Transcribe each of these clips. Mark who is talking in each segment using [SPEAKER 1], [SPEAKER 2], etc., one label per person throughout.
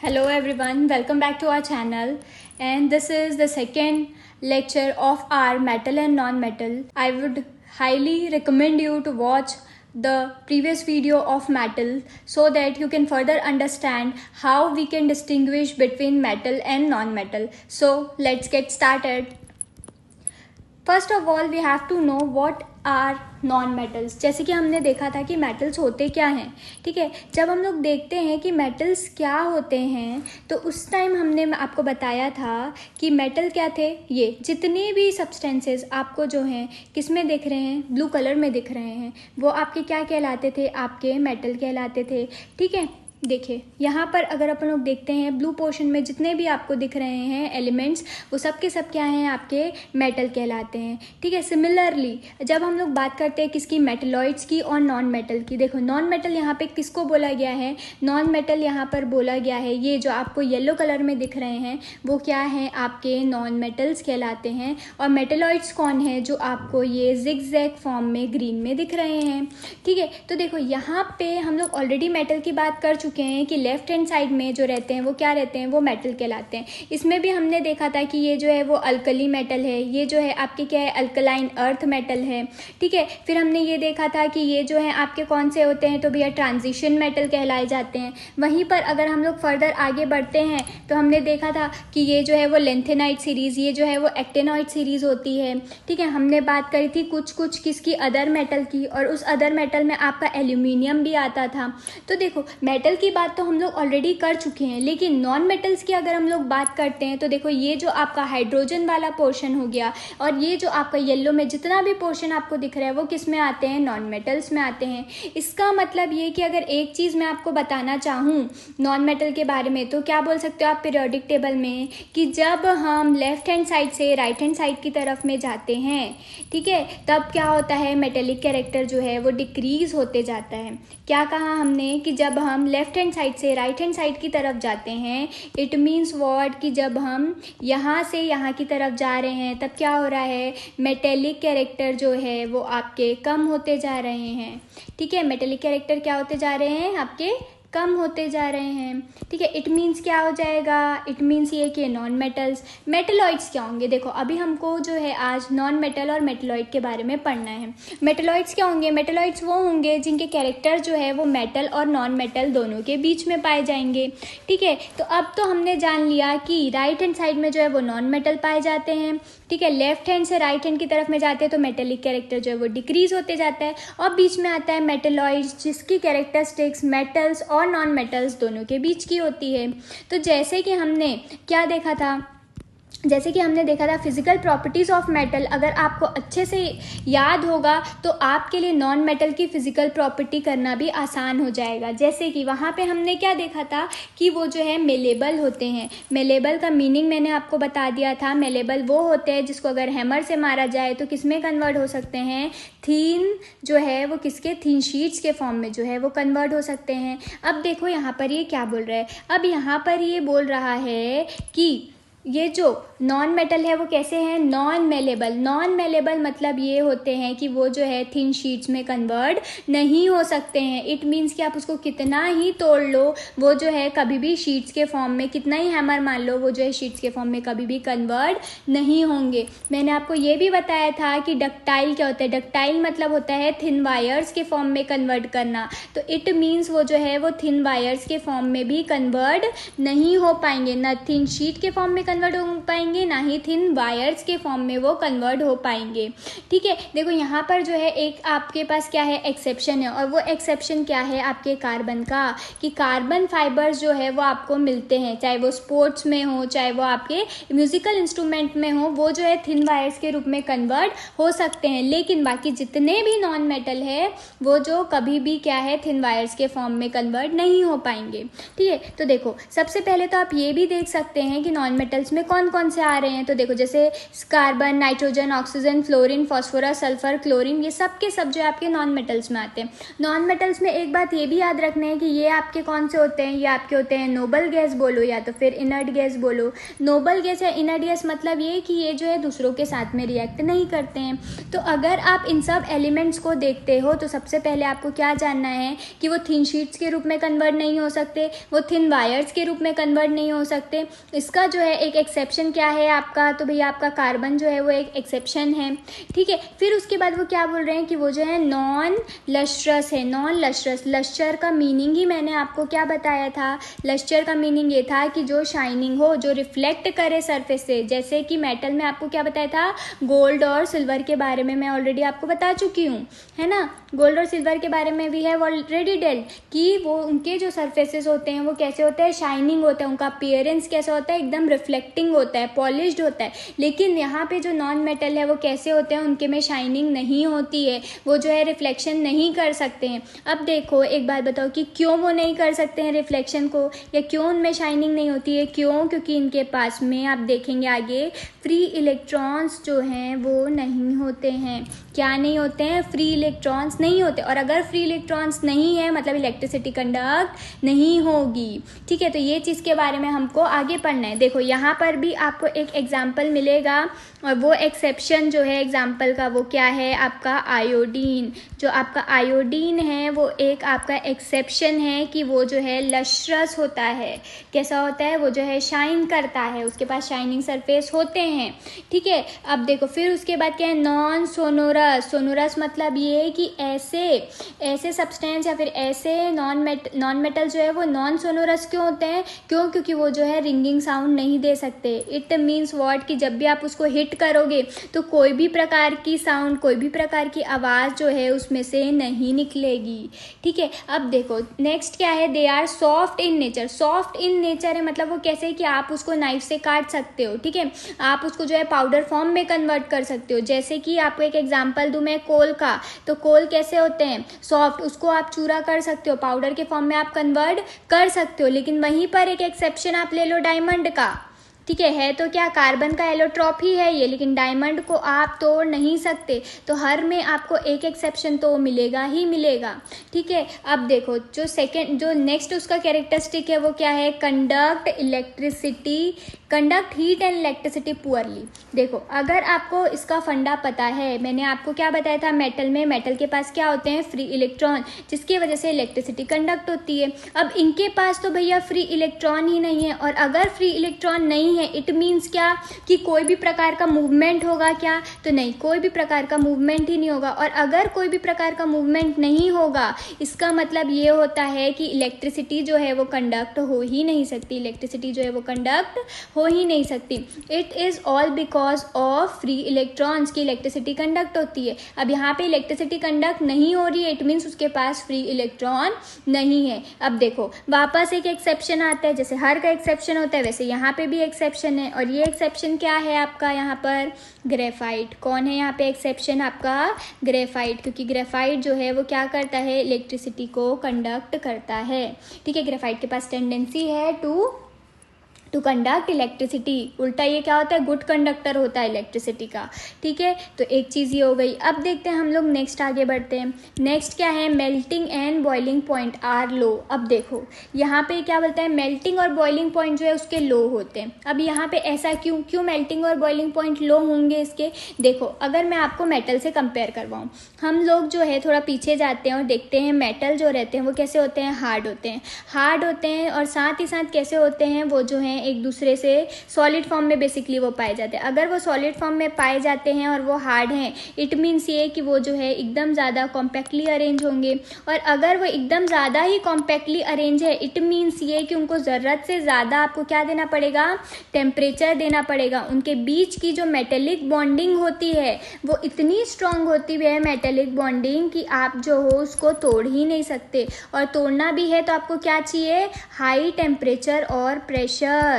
[SPEAKER 1] Hello everyone, welcome back to our channel, and this is the second lecture of our metal and non-metal. I would highly recommend you to watch the previous video of metal so that you can further understand how we can distinguish between metal and non-metal. So let's get started. First of all we have to know what are non metals. जैसे कि हमने देखा था कि metals होते क्या हैं, ठीक है। जब हम लोग देखते हैं कि मेटल्स क्या होते हैं तो उस टाइम हमने आपको बताया था कि मेटल क्या थे। ये जितने भी सब्सटेंसेस आपको जो हैं किस में दिख रहे हैं, ब्लू कलर में दिख रहे हैं, वो आपके क्या कहलाते थे, आपके मेटल कहलाते थे, ठीक है। देखिए यहाँ पर अगर अपन लोग देखते हैं ब्लू पोर्शन में जितने भी आपको दिख रहे हैं एलिमेंट्स, वो सब के सब क्या हैं, आपके मेटल कहलाते हैं, ठीक है। सिमिलरली जब हम लोग बात करते हैं किसकी, मेटलॉइड्स की और नॉन मेटल की। देखो नॉन मेटल यहाँ पे किसको बोला गया है, नॉन मेटल यहाँ पर बोला गया है। ये जो आपको येलो कलर में दिख रहे हैं वो क्या हैं, आपके नॉन मेटल्स कहलाते हैं। और मेटलॉइड्स कौन है, जो आपको ये जिगजैग फॉर्म में ग्रीन में दिख रहे हैं, ठीक है। तो देखो यहाँ पे हम लोग ऑलरेडी मेटल की बात कर चुके हैं कि लेफ्ट हैंड साइड में जो रहते हैं वो क्या रहते हैं, वो मेटल कहलाते हैं। इसमें भी हमने देखा था कि ये जो है वो अल्कली मेटल है, ये जो है आपके क्या है, अल्कलाइन अर्थ मेटल है, ठीक है। फिर हमने ये देखा था कि ये जो है आपके कौन से होते हैं, तो भैया ट्रांजिशन मेटल कहलाए जाते हैं। वहीं पर अगर हम लोग फर्दर आगे बढ़ते हैं तो हमने देखा था कि ये जो है वो लेंथेनाइट सीरीज, ये जो है वो एक्टेनॉइड सीरीज होती है, ठीक है। हमने बात करी थी कुछ किसकी, अदर मेटल की, और उस अदर मेटल में आपका एल्यूमिनियम भी आता था। तो देखो मेटल की बात तो हम लोग ऑलरेडी कर चुके हैं, लेकिन नॉन मेटल्स की अगर हम लोग बात करते हैं तो देखो ये जो आपका हाइड्रोजन वाला पोर्शन हो गया और ये जो आपका येलो में जितना भी पोर्शन आपको दिख रहा है वो किस में आते हैं, नॉन मेटल्स में आते हैं। इसका मतलब ये कि अगर एक चीज़ मैं आपको बताना चाहूँ नॉन मेटल के बारे में तो क्या बोल सकते हो आप पीरियोडिक टेबल में, कि जब हम लेफ्ट हैंड साइड से राइट हैंड साइड की तरफ में जाते हैं, ठीक है, तब क्या होता है, मेटेलिक कैरेक्टर जो है वो डिक्रीज होते जाता है। क्या कहा हमने कि जब हम लेफ्ट हैंड साइड से राइट हैंड साइड की तरफ जाते हैं, इट मीन्स व्हाट, कि जब हम यहाँ से यहाँ की तरफ जा रहे हैं तब क्या हो रहा है, मेटेलिक कैरेक्टर जो है वो आपके कम होते जा रहे हैं, ठीक है। मेटेलिक कैरेक्टर क्या होते जा रहे हैं, आपके कम होते जा रहे हैं, ठीक है। इट मीन्स क्या हो जाएगा, इट मीन्स ये कि नॉन मेटल्स, मेटलॉइड्स क्या होंगे। देखो अभी हमको जो है आज नॉन मेटल और मेटलॉइड के बारे में पढ़ना है। मेटलॉइड्स क्या होंगे, मेटलॉइड्स वो होंगे जिनके कैरेक्टर जो है वो मेटल और नॉन मेटल दोनों के बीच में पाए जाएंगे, ठीक है। तो अब तो हमने जान लिया कि राइट हैंड साइड में जो है वो नॉन मेटल पाए जाते हैं, ठीक है। लेफ्ट हैंड से राइट हैंड की तरफ में जाते हैं तो मेटेलिक कैरेक्टर जो है वो डिक्रीज होते जाता है, और बीच में आता है मेटलॉइड्स जिसकी कैरेक्टरिस्टिक्स मेटल्स और नॉन मेटल्स दोनों के बीच की होती है। तो जैसे कि हमने क्या देखा था, फिजिकल प्रॉपर्टीज़ ऑफ मेटल, अगर आपको अच्छे से याद होगा तो आपके लिए नॉन मेटल की फिजिकल प्रॉपर्टी करना भी आसान हो जाएगा। जैसे कि वहाँ पे हमने क्या देखा था कि वो जो है मेलेबल होते हैं। मेलेबल का मीनिंग मैंने आपको बता दिया था। मेलेबल वो होते हैं जिसको अगर हैमर से मारा जाए तो किस में कन्वर्ट हो सकते हैं, थीन जो है वो किसके, थीन शीट्स के फॉर्म में जो है वो कन्वर्ट हो सकते हैं। अब देखो यहाँ पर ये क्या बोल रहा है, अब यहाँ पर ये बोल रहा है कि ये जो नॉन मेटल है वो कैसे हैं, नॉन मेलेबल। नॉन मेलेबल मतलब ये होते हैं कि वो जो है थिन शीट्स में कन्वर्ट नहीं हो सकते हैं। इट मीन्स कि आप उसको कितना ही तोड़ लो वो जो है कभी भी शीट्स के फॉर्म में, कितना ही हैमर मान लो, वो जो है शीट्स के फॉर्म में कभी भी कन्वर्ट नहीं होंगे। मैंने आपको ये भी बताया था कि डक्टाइल क्या होता है, डक्टाइल मतलब होता है थिन वायर्स के फॉर्म में कन्वर्ट करना। तो इट मीन्स वो जो है वो थिन वायर्स के फॉर्म में भी कन्वर्ट नहीं हो पाएंगे, ना थिन शीट के फॉर्म में कन्वर्ट हो पाएंगे, ना ही थिन वायर्स के फॉर्म में वो कन्वर्ट हो पाएंगे, ठीक है। देखो यहाँ पर जो है एक आपके पास क्या है, एक्सेप्शन है, और वो एक्सेप्शन क्या है आपके कार्बन का, कि कार्बन फाइबर्स जो है वो आपको मिलते हैं, चाहे वो स्पोर्ट्स में हो, चाहे वो आपके म्यूजिकल इंस्ट्रूमेंट में हो, वो जो है थिन वायर्स के रूप में कन्वर्ट हो सकते हैं। लेकिन बाकी जितने भी नॉन मेटल है वो जो कभी भी क्या है, थिन वायर्स के फॉर्म में कन्वर्ट नहीं हो पाएंगे, ठीक है। तो देखो सबसे पहले तो आप ये भी देख सकते हैं कि नॉन मेटल मेटल्स में कौन कौन से आ रहे हैं, तो देखो जैसे carbon, nitrogen, oxygen, fluorine, phosphorus, sulphur, chlorine, ये सब के सब जो है आपके नॉन मेटल्स में आते हैं। नॉन मेटल्स में एक बात ये भी याद रखना है कि ये आपके कौन से होते हैं, ये आपके होते हैं नोबल गैस बोलो या तो फिर इनर्ट गैस बोलो। नोबल गैस या इनर्ट गैस मतलब ये कि ये जो है दूसरों के साथ में रिएक्ट नहीं करते हैं। तो अगर आप इन सब एलिमेंट्स को देखते हो तो सबसे पहले आपको क्या जानना है कि वो थिन शीट्स के रूप में कन्वर्ट नहीं हो सकते, वो थिन वायर्स के रूप में कन्वर्ट नहीं हो सकते। इसका जो है एक एक्सेप्शन क्या है आपका, तो भैया आपका कार्बन जो है वो एक एक्सेप्शन है, ठीक है। फिर उसके बाद वो क्या बोल रहे हैं कि वो जो है नॉन लस्ट्रस है। नॉन लस्ट्रस, लस्टर का मीनिंग ही मैंने आपको क्या बताया था, लस्टर का मीनिंग ये था कि जो शाइनिंग हो, जो रिफ्लेक्ट करे सरफेस से। जैसे कि मेटल में आपको क्या बताया था, गोल्ड और सिल्वर के बारे में मैं ऑलरेडी आपको बता चुकी हूँ, है ना। गोल्ड और सिल्वर के बारे में भी है ऑलरेडी डेल कि वो उनके जो सरफेसेस होते हैं वो कैसे होते हैं, शाइनिंग होता है, उनका अपीयरेंस कैसा होता है, एकदम रिफ्लेक्टिंग होता है, पॉलिश्ड होता है। लेकिन यहाँ पे जो नॉन मेटल है वो कैसे होते हैं, उनके में शाइनिंग नहीं होती है, वो जो है रिफ्लेक्शन नहीं कर सकते हैं। अब देखो एक बात बताओ कि क्यों वो नहीं कर सकते हैं रिफ्लेक्शन को, या क्यों उनमें शाइनिंग नहीं होती है, क्यों, क्योंकि इनके पास में आप देखेंगे आगे फ्री इलेक्ट्रॉन्स जो हैं वो नहीं होते हैं। क्या नहीं होते हैं, फ्री इलेक्ट्रॉन्स नहीं होते। और अगर फ्री इलेक्ट्रॉन्स नहीं है मतलब इलेक्ट्रिसिटी कंडक्ट नहीं होगी, ठीक है। तो ये चीज़ के बारे में हमको आगे पढ़ना है। देखो यहाँ पर भी आपको एक एग्जाम्पल मिलेगा और वो एक्सेप्शन जो है एग्जाम्पल का वो क्या है, आपका आयोडीन। जो आपका आयोडीन है वो एक आपका एक्सेप्शन है कि वो जो है लस्ट्रस होता है। कैसा होता है, वो जो है शाइन करता है, उसके पास शाइनिंग सरफेस होते हैं, ठीक है। अब देखो फिर उसके बाद क्या है, नॉन सोनोरस। सोनोरस मतलब ये है कि ऐसे सब्सटेंस या फिर ऐसे नॉन मेटल जो है वो नॉन सोनोरस क्यों होते हैं, क्यों, क्योंकि वो जो है रिंगिंग साउंड नहीं दे सकते। इट मीन्स व्हाट कि जब भी आप उसको हिट करोगे तो कोई भी प्रकार की साउंड, कोई भी प्रकार की आवाज़ जो है उसमें से नहीं निकलेगी, ठीक है। अब देखो नेक्स्ट क्या है, they are soft in nature. Soft in nature है मतलब वो कैसे है कि आप उसको नाइफ से काट सकते हो, ठीक है। आप उसको जो है पाउडर फॉर्म में कन्वर्ट कर सकते हो। जैसे कि आपको एक एग्जांपल दूं मैं कोल का, तो कोल कैसे होते हैं, सॉफ्ट, उसको आप चूरा कर सकते हो, पाउडर के फॉर्म में आप कन्वर्ट कर सकते हो। लेकिन वहीं पर एक एक्सेप्शन आप ले लो डायमंड का, ठीक है तो क्या कार्बन का एलोट्रॉप ही है ये, लेकिन डायमंड को आप तोड़ नहीं सकते। तो हर में आपको एक एक्सेप्शन तो मिलेगा ही मिलेगा, ठीक है। अब देखो जो नेक्स्ट उसका कैरेक्टरिस्टिक है वो क्या है, conduct electricity, conduct heat and electricity poorly. देखो अगर आपको इसका फंडा पता है, मैंने आपको क्या बताया था, मेटल के पास क्या होते हैं, फ्री इलेक्ट्रॉन, जिसकी वजह से इलेक्ट्रिसिटी कंडक्ट होती है। अब इनके पास तो भैया फ्री इलेक्ट्रॉन ही नहीं है, और अगर फ्री इलेक्ट्रॉन नहीं है इट मीन्स क्या कि कोई भी प्रकार का मूवमेंट होगा क्या, तो नहीं, कोई भी प्रकार का मूवमेंट ही नहीं होगा। और अगर कोई भी प्रकार का मूवमेंट नहीं होगा इसका मतलब ये होता है कि इलेक्ट्रिसिटी जो है वो कंडक्ट हो ही नहीं सकती, इलेक्ट्रिसिटी जो है वो कंडक्ट हो ही नहीं सकती। It is all because of free electrons की इलेक्ट्रिसिटी कंडक्ट होती है। अब यहाँ पे इलेक्ट्रिसिटी कंडक्ट नहीं हो रही है, इट मीन्स उसके पास फ्री इलेक्ट्रॉन नहीं है। अब देखो वापस एक एक्सेप्शन आता है, जैसे हर का एक्सेप्शन होता है वैसे यहाँ पे भी एक्सेप्शन है। और ये एक्सेप्शन क्या है आपका, यहाँ पर ग्रेफाइट। कौन है यहाँ पे एक्सेप्शन आपका, ग्रेफाइट, क्योंकि ग्रेफाइट जो है वो क्या करता है, इलेक्ट्रिसिटी को कंडक्ट करता है, ठीक है। ग्रेफाइट के पास टेंडेंसी है टू कंडक्ट इलेक्ट्रिसिटी। उल्टा ये क्या होता है, गुड कंडक्टर होता है इलेक्ट्रिसिटी का, ठीक है। तो एक चीज़ ये हो गई। अब देखते हैं हम लोग नेक्स्ट आगे बढ़ते हैं। नेक्स्ट क्या है, melting and boiling point are low. अब देखो यहाँ पे क्या बोलता है, मेल्टिंग और बॉइलिंग पॉइंट जो है उसके लो होते हैं। अब यहाँ पे ऐसा क्यों मेल्टिंग और बॉइलिंग पॉइंट लो होंगे इसके, देखो अगर मैं आपको मेटल से कंपेयर करवाऊँ, हम लोग जो है थोड़ा पीछे जाते हैं और देखते हैं मेटल जो रहते हैं वो कैसे होते हैं, हार्ड होते हैं और साथ ही साथ कैसे होते हैं, वो जो है एक दूसरे से सॉलिड फॉर्म में बेसिकली वो पाए जाते हैं। अगर वो सॉलिड फॉर्म में पाए जाते हैं और वो हार्ड हैं, इट मीन्स ये कि वो जो है एकदम ज़्यादा कॉम्पैक्टली अरेंज होंगे। और अगर वो एकदम ज़्यादा ही कॉम्पैक्टली अरेंज है, इट मीन्स ये कि उनको ज़रूरत से ज़्यादा आपको क्या देना पड़ेगा, टेम्परेचर देना पड़ेगा। उनके बीच की जो मेटेलिक बॉन्डिंग होती है वो इतनी स्ट्रांग होती है मेटेलिक बॉन्डिंग कि आप जो हो उसको तोड़ ही नहीं सकते। और तोड़ना भी है तो आपको क्या चाहिए, हाई टेम्परेचर और प्रेशर,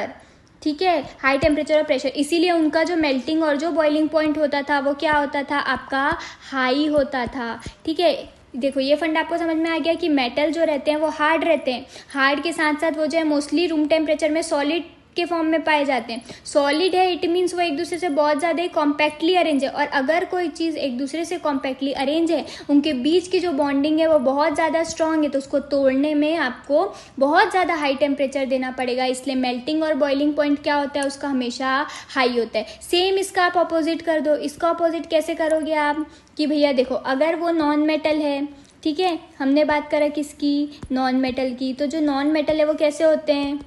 [SPEAKER 1] ठीक है, हाई टेम्परेचर और प्रेशर। इसीलिए उनका जो मेल्टिंग और जो बॉइलिंग पॉइंट होता था वो क्या होता था, आपका हाई होता था, ठीक है। देखो ये फंड आपको समझ में आ गया कि मेटल जो रहते हैं वो हार्ड रहते हैं, हार्ड के साथ साथ वो जो है मोस्टली रूम टेम्परेचर में सॉलिड के फॉर्म में पाए जाते हैं। सॉलिड है इट मीन्स वो एक दूसरे से बहुत ज़्यादा कॉम्पैक्टली अरेंज है, और अगर कोई चीज़ एक दूसरे से कॉम्पैक्टली अरेंज है, उनके बीच की जो बॉन्डिंग है वो बहुत ज़्यादा स्ट्रांग है, तो उसको तोड़ने में आपको बहुत ज़्यादा हाई टेम्परेचर देना पड़ेगा। इसलिए मेल्टिंग और बॉइलिंग पॉइंट क्या होता है उसका, हमेशा हाई होता है। सेम इसका आप अपोजिट कर दो। इसका अपोजिट कैसे करोगे आप कि भैया देखो, अगर वो नॉन मेटल है, ठीक है, हमने बात करा किसकी, नॉन मेटल की, तो जो नॉन मेटल है वो कैसे होते हैं,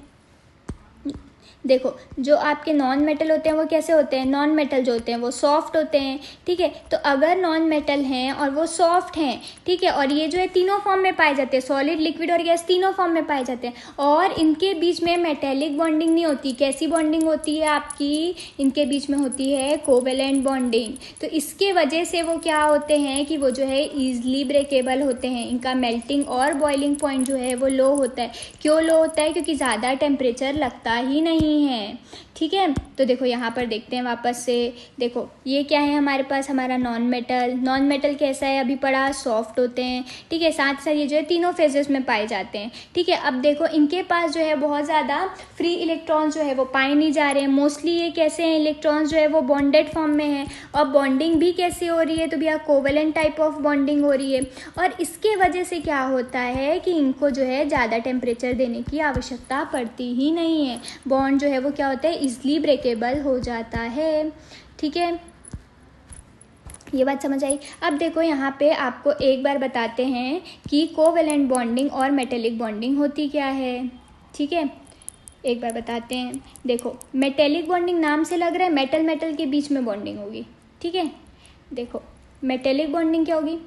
[SPEAKER 1] देखो जो आपके नॉन मेटल होते हैं वो कैसे होते हैं, नॉन मेटल जो होते हैं वो सॉफ्ट होते हैं, ठीक है। तो अगर नॉन मेटल हैं और वो सॉफ्ट हैं, ठीक है, और ये जो है तीनों फॉर्म में पाए जाते हैं, सॉलिड, लिक्विड और गैस तीनों फॉर्म में पाए जाते हैं, और इनके बीच में मेटेलिक बॉन्डिंग नहीं होती। कैसी बॉन्डिंग होती है आपकी, इनके बीच में होती है कोवेलेंट बॉन्डिंग। तो इसके वजह से वो क्या होते हैं कि वो जो है ईजिली ब्रेकेबल होते हैं। इनका मेल्टिंग और बॉइलिंग पॉइंट जो है वो लो होता है। क्यों लो होता है, क्योंकि ज़्यादा टेम्परेचर लगता ही नहीं है, ठीक है। तो देखो यहाँ पर देखते हैं वापस से, देखो ये क्या है हमारे पास, हमारा नॉन मेटल। नॉन मेटल कैसा है, अभी पढ़ा, सॉफ्ट होते हैं, ठीक है, साथ साथ ये जो है तीनों फेजेस में पाए जाते हैं, ठीक है। अब देखो इनके पास जो है बहुत ज़्यादा फ्री इलेक्ट्रॉन्स जो है वो पाए नहीं जा रहे हैं। मोस्टली ये कैसे हैं, इलेक्ट्रॉन्स जो है वो बॉन्डेड फॉर्म में है, और बॉन्डिंग भी कैसे हो रही है, तो भैया कोवेलेंट टाइप ऑफ बॉन्डिंग हो रही है। और इसके वजह से क्या होता है कि इनको जो है ज़्यादा टेम्परेचर देने की आवश्यकता पड़ती ही नहीं है। बॉन्ड जो है वो क्या होता है, इजली ब्रेकेबल हो जाता है, ठीक है। ये बात समझ आई। अब देखो यहाँ पे आपको एक बार बताते हैं कि कोवेलेंट बॉन्डिंग और मेटेलिक बॉन्डिंग होती क्या है, ठीक है, एक बार बताते हैं। देखो मेटेलिक बॉन्डिंग नाम से लग रहा है मेटल मेटल के बीच में बॉन्डिंग होगी, ठीक है। देखो मेटेलिक बॉन्डिंग क्या होगी,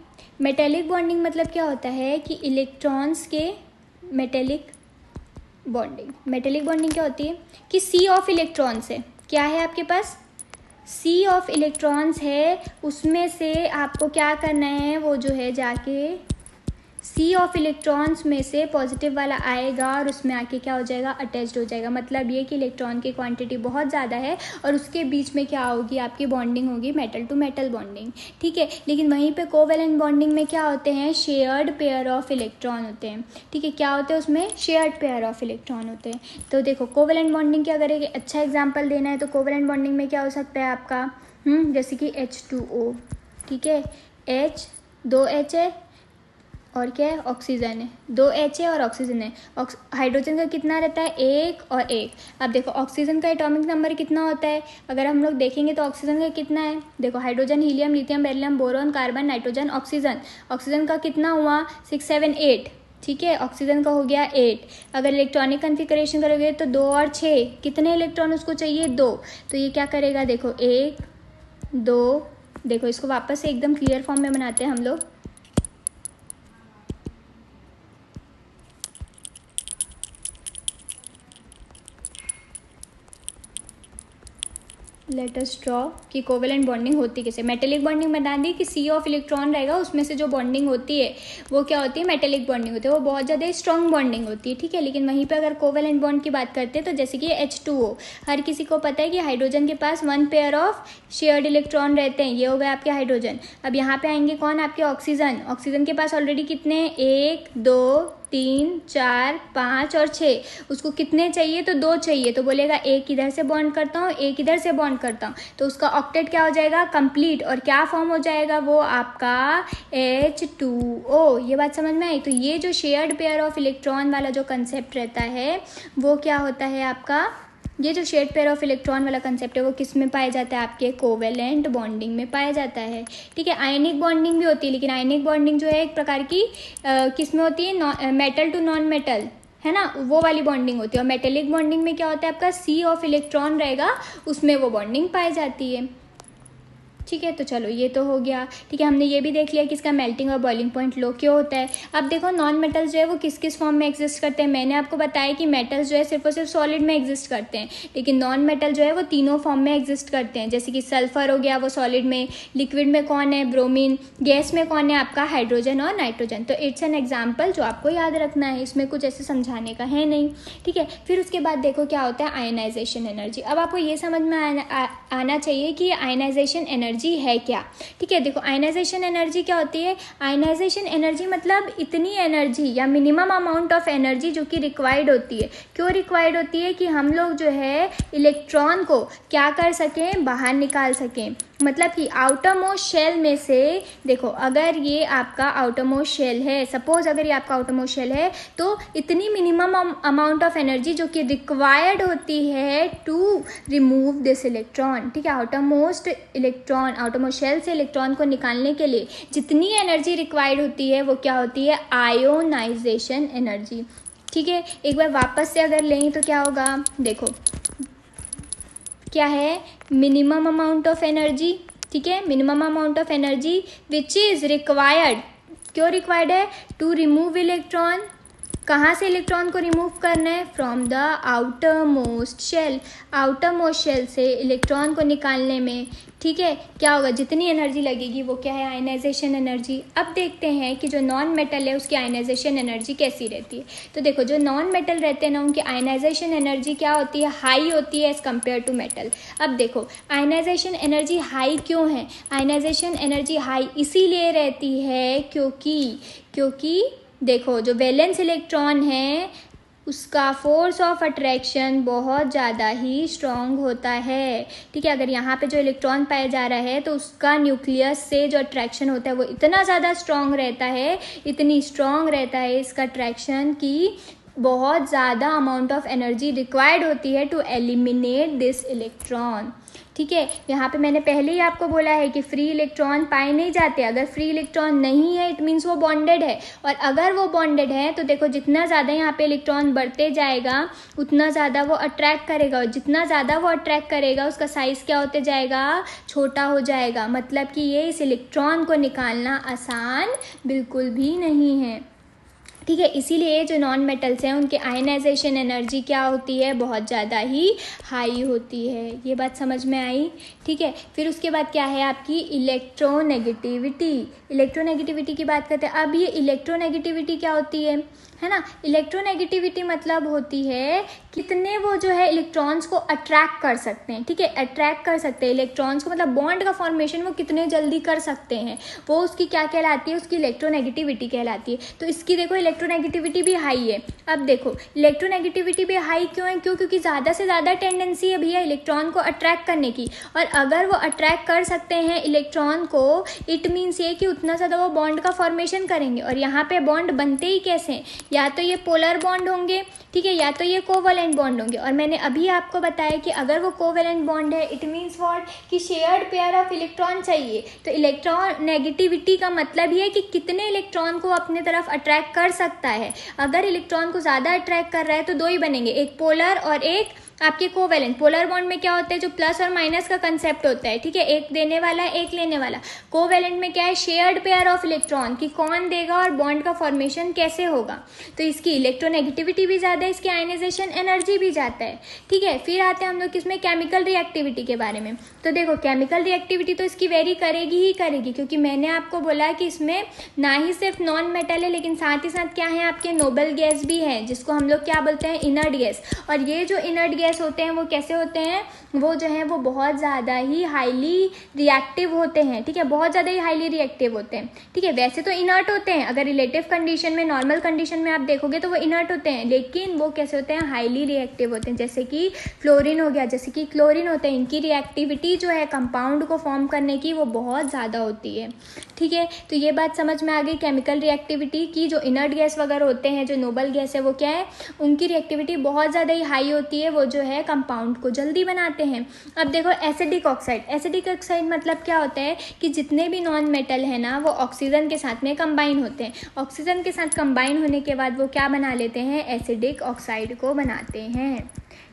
[SPEAKER 1] मेटेलिक बॉन्डिंग मतलब क्या होता है कि इलेक्ट्रॉन्स के मेटेलिक बॉन्डिंग। मेटेलिक बॉन्डिंग क्या होती है कि सी ऑफ इलेक्ट्रॉन्स है, क्या है आपके पास, सी ऑफ इलेक्ट्रॉन्स है, उसमें से आपको क्या करना है, वो जो है जाके सी ऑफ इलेक्ट्रॉन्स में से पॉजिटिव वाला आएगा और उसमें आके क्या हो जाएगा, अटैच्ड हो जाएगा। मतलब ये कि इलेक्ट्रॉन की क्वांटिटी बहुत ज़्यादा है और उसके बीच में क्या होगी, आपकी बॉन्डिंग होगी मेटल टू मेटल बॉन्डिंग, ठीक है। लेकिन वहीं पे कोवेलेंट बॉन्डिंग में क्या होते हैं, शेयर्ड पेयर ऑफ इलेक्ट्रॉन होते हैं, ठीक है। क्या होते हैं उसमें, शेयर्ड पेयर ऑफ इलेक्ट्रॉन होते हैं। तो देखो कोवेलेंट बॉन्डिंग क्या करेगी, अच्छा एग्जाम्पल देना है तो कोवेलेंट बॉन्डिंग में क्या हो सकता है आपका, जैसे कि H2O, ठीक है, H, 2 H है और क्या है, ऑक्सीजन है, 2 H है और ऑक्सीजन है। हाइड्रोजन का कितना रहता है, 1 और 1। अब देखो ऑक्सीजन का एटॉमिक नंबर कितना होता है, अगर हम लोग देखेंगे तो ऑक्सीजन का कितना है, देखो hydrogen, helium, lithium, beryllium, boron, carbon, nitrogen, oxygen. Oxygen का कितना हुआ, 6, 7, 8, ठीक है। ऑक्सीजन का हो गया 8। अगर इलेक्ट्रॉनिक कन्फिगरेशन करोगे तो 2 और 6, कितने इलेक्ट्रॉन उसको चाहिए, 2। तो ये क्या करेगा, देखो 1, 2, देखो इसको वापस से एकदम क्लियर फॉर्म में बनाते हैं हम लोग। लेट अस ड्रॉ कि कोवेलेंट बॉन्डिंग होती कैसे। मेटेलिक बॉन्डिंग बता दी कि सी ऑफ इलेक्ट्रॉन रहेगा, उसमें से जो बॉन्डिंग होती है वो क्या होती है, मेटेलिक बॉन्डिंग होती है, वो बहुत ज़्यादा स्ट्रॉन्ग बॉन्डिंग होती है, ठीक है। लेकिन वहीं पे अगर कोवेलेंट बॉन्ड की बात करते हैं तो जैसे कि H2O, हर किसी को पता है कि हाइड्रोजन के पास 1 पेयर ऑफ शेयर्ड इलेक्ट्रॉन रहते हैं, ये हो गए आपके हाइड्रोजन। अब यहाँ पे आएंगे कौन, आपके ऑक्सीजन। ऑक्सीजन के पास ऑलरेडी कितने, 1, 2, 3, 4, 5 और 6। उसको कितने चाहिए, तो 2 चाहिए, तो बोलेगा एक इधर से बॉन्ड करता हूँ, एक इधर से बॉन्ड करता हूँ, तो उसका ऑक्टेट क्या हो जाएगा, कंप्लीट। और क्या फॉर्म हो जाएगा, वो आपका H2O। ये बात समझ में आई। तो ये जो शेयर्ड पेयर ऑफ इलेक्ट्रॉन वाला जो कंसेप्ट रहता है वो क्या होता है आपका, ये जो शेयर्ड पेयर ऑफ इलेक्ट्रॉन वाला कंसेप्ट है वो किस में पाया जाता है, आपके कोवेलेंट बॉन्डिंग में पाया जाता है, ठीक है। आयनिक बॉन्डिंग भी होती है, लेकिन आयनिक बॉन्डिंग जो है एक प्रकार की किस में होती है, मेटल टू नॉन मेटल, है ना, वो वाली बॉन्डिंग होती है। और मेटेलिक बॉन्डिंग में क्या होता है, आपका सी ऑफ इलेक्ट्रॉन रहेगा, उसमें वो बॉन्डिंग पाई जाती है, ठीक है। तो चलो ये तो हो गया, ठीक है। हमने ये भी देख लिया कि इसका मेल्टिंग और बॉइलिंग पॉइंट लो क्यों होता है। अब देखो नॉन मेटल्स जो है वो किस किस फॉर्म में एग्जिस्ट करते हैं। मैंने आपको बताया कि मेटल्स जो है सिर्फ और सिर्फ सॉलिड में एग्जिस्ट करते हैं, लेकिन नॉन मेटल जो है वो तीनों फॉर्म में एग्जिस्ट करते हैं। जैसे कि सल्फर हो गया, वो सॉलिड में, लिक्विड में कौन है, ब्रोमीन, गैस में कौन है, आपका हाइड्रोजन और नाइट्रोजन। तो इट्स एन एग्जाम्पल जो आपको याद रखना है, इसमें कुछ ऐसे समझाने का है नहीं, ठीक है। फिर उसके बाद देखो क्या होता है, आयनाइजेशन एनर्जी। अब आपको ये समझ में आना चाहिए कि आयनाइजेशन एनर्जी एनर्जी है क्या। ठीक है, देखो आयनाइजेशन एनर्जी क्या होती है। आयनाइजेशन एनर्जी मतलब इतनी एनर्जी या मिनिमम अमाउंट ऑफ एनर्जी जो कि रिक्वायर्ड होती है। क्यों रिक्वायर्ड होती है कि हम लोग जो है इलेक्ट्रॉन को क्या कर सकें, बाहर निकाल सकें। मतलब कि आउटर मोस्ट शेल में से देखो, अगर ये आपका आउटर मोस्ट शेल है, सपोज अगर ये आपका आउटर मोस्ट शेल है, तो इतनी मिनिमम अमाउंट ऑफ एनर्जी जो कि रिक्वायर्ड होती है टू रिमूव दिस इलेक्ट्रॉन। ठीक है, आउटर मोस्ट शेल से इलेक्ट्रॉन को निकालने के लिए जितनी एनर्जी रिक्वायर्ड होती है वो क्या होती है, आयोनाइजेशन एनर्जी। ठीक है, एक बार वापस से अगर लें तो क्या होगा, देखो क्या है, मिनिमम अमाउंट ऑफ एनर्जी। ठीक है, minimum amount of energy which is required. क्यों रिक्वायर्ड है, टू रिमूव इलेक्ट्रॉन। कहाँ से इलेक्ट्रॉन को रिमूव करना है, from the outer most shell. Outer most shell से इलेक्ट्रॉन को निकालने में ठीक है क्या होगा, जितनी एनर्जी लगेगी वो क्या है, आयनाइजेशन एनर्जी। अब देखते हैं कि जो नॉन मेटल है उसकी आयनाइजेशन एनर्जी कैसी रहती है। तो देखो जो नॉन मेटल रहते हैं ना, उनकी आयनाइजेशन एनर्जी क्या होती है, हाई होती है एज कम्पेयर टू मेटल। अब देखो आयनाइजेशन एनर्जी हाई क्यों है, आयनाइजेशन एनर्जी हाई इसीलिए रहती है क्योंकि देखो जो वैलेंस इलेक्ट्रॉन है उसका फोर्स ऑफ अट्रैक्शन बहुत ज़्यादा ही स्ट्रॉन्ग होता है। ठीक है, अगर यहाँ पे जो इलेक्ट्रॉन पाया जा रहा है तो उसका न्यूक्लियस से जो अट्रैक्शन होता है वो इतना ज़्यादा स्ट्रॉन्ग रहता है, इतनी स्ट्रॉन्ग रहता है इसका अट्रैक्शन कि बहुत ज़्यादा अमाउंट ऑफ एनर्जी रिक्वायर्ड होती है टू एलिमिनेट दिस इलेक्ट्रॉन। ठीक है, यहाँ पे मैंने पहले ही आपको बोला है कि फ्री इलेक्ट्रॉन पाए नहीं जाते। अगर फ्री इलेक्ट्रॉन नहीं है इट मीन्स वो बॉन्डेड है, और अगर वो बॉन्डेड है तो देखो जितना ज़्यादा यहाँ पे इलेक्ट्रॉन बढ़ते जाएगा उतना ज़्यादा वो अट्रैक्ट करेगा, और जितना ज़्यादा वो अट्रैक्ट करेगा उसका साइज़ क्या होते जाएगा, छोटा हो जाएगा। मतलब कि ये इस इलेक्ट्रॉन को निकालना आसान बिल्कुल भी नहीं है। ठीक है, इसीलिए जो नॉन मेटल्स हैं उनके आयनाइजेशन एनर्जी क्या होती है, बहुत ज़्यादा ही हाई होती है। ये बात समझ में आई। ठीक है, फिर उसके बाद क्या है आपकी इलेक्ट्रोनेगेटिविटी। इलेक्ट्रोनेगेटिविटी की बात करते हैं। अब ये इलेक्ट्रोनेगेटिविटी क्या होती है ना, इलेक्ट्रोनेगेटिविटी मतलब होती है कितने वो जो है इलेक्ट्रॉन्स को अट्रैक्ट कर सकते हैं। ठीक है, अट्रैक्ट कर सकते हैं इलेक्ट्रॉन्स को, मतलब बॉन्ड का फॉर्मेशन वो कितने जल्दी कर सकते हैं, वो उसकी क्या कहलाती है, उसकी इलेक्ट्रोनेगेटिविटी कहलाती है। तो इसकी देखो इलेक्ट्रोनेगेटिविटी भी हाई है। अब देखो इलेक्ट्रोनेगेटिविटी भी हाई क्यों है, क्योंकि ज़्यादा से ज़्यादा टेंडेंसी है भैया इलेक्ट्रॉन को अट्रैक्ट करने की, और अगर वो अट्रैक्ट कर सकते हैं इलेक्ट्रॉन को इट मीन्स ये कि उतना ज़्यादा वो बॉन्ड का फॉर्मेशन करेंगे। और यहाँ पे बॉन्ड बनते ही कैसे हैं, या तो ये पोलर बॉन्ड होंगे, ठीक है, या तो ये कोवैलेंट बॉन्ड होंगे। और मैंने अभी आपको बताया कि अगर वो कोवैलेंट बॉन्ड है इट मीन्स व्हाट, कि शेयर्ड पेयर ऑफ इलेक्ट्रॉन चाहिए। तो इलेक्ट्रॉन नेगेटिविटी का मतलब ये है कि कितने इलेक्ट्रॉन को अपने तरफ अट्रैक्ट कर सकता है। अगर इलेक्ट्रॉन को ज़्यादा अट्रैक्ट कर रहा है तो दो ही बनेंगे, एक पोलर और एक आपके कोवैलेंट। पोलर बॉन्ड में क्या होता है, जो प्लस और माइनस का कंसेप्ट होता है। ठीक है, एक देने वाला एक लेने वाला। कोवैलेंट में क्या है, शेयर्ड पेयर ऑफ इलेक्ट्रॉन, कि कौन देगा और बॉन्ड का फॉर्मेशन कैसे होगा। तो इसकी इलेक्ट्रोनेगेटिविटी भी ज़्यादा है, इसकी आयनाइजेशन एनर्जी भी ज़्यादा है। ठीक है, फिर आते हैं हम लोग इसमें केमिकल रिएक्टिविटी के बारे में। तो देखो केमिकल रिएक्टिविटी तो इसकी वेरी करेगी ही करेगी, क्योंकि मैंने आपको बोला कि इसमें ना ही सिर्फ नॉन मेटल है लेकिन साथ ही साथ क्या है, आपके नोबल गैस भी हैं, जिसको हम लोग क्या बोलते हैं, इनर्ट गैस। और ये जो इनर्ट गैस होते हैं वो कैसे होते हैं, वो जो है वो बहुत ज़्यादा ही हाईली रिएक्टिव होते हैं। ठीक है, बहुत ज़्यादा ही हाईली रिएक्टिव होते हैं। ठीक है, वैसे तो इनर्ट होते हैं, अगर रिलेटिव कंडीशन में नॉर्मल कंडीशन में आप देखोगे तो वो इनर्ट होते हैं, लेकिन वो कैसे होते हैं, हाईली रिएक्टिव होते हैं। जैसे कि फ्लोरीन हो गया, जैसे कि क्लोरीन होते हैं, इनकी रिएक्टिविटी जो है कंपाउंड को फॉर्म करने की वो बहुत ज़्यादा होती है। ठीक है, तो ये बात समझ में आ गई केमिकल रिएक्टिविटी की। जो इनर्ट गैस वगैरह होते हैं, जो नोबल गैस है, वो क्या है, उनकी रिएक्टिविटी बहुत ज़्यादा ही हाई होती है, वो जो है कंपाउंड को जल्दी बनाते हैं। अब देखो एसिडिक ऑक्साइड। एसिडिक ऑक्साइड मतलब क्या होता है कि जितने भी नॉन मेटल है ना वो ऑक्सीजन के साथ में कंबाइन होते हैं। ऑक्सीजन के साथ कंबाइन होने के बाद वो क्या बना लेते हैं, एसिडिक ऑक्साइड को बनाते हैं।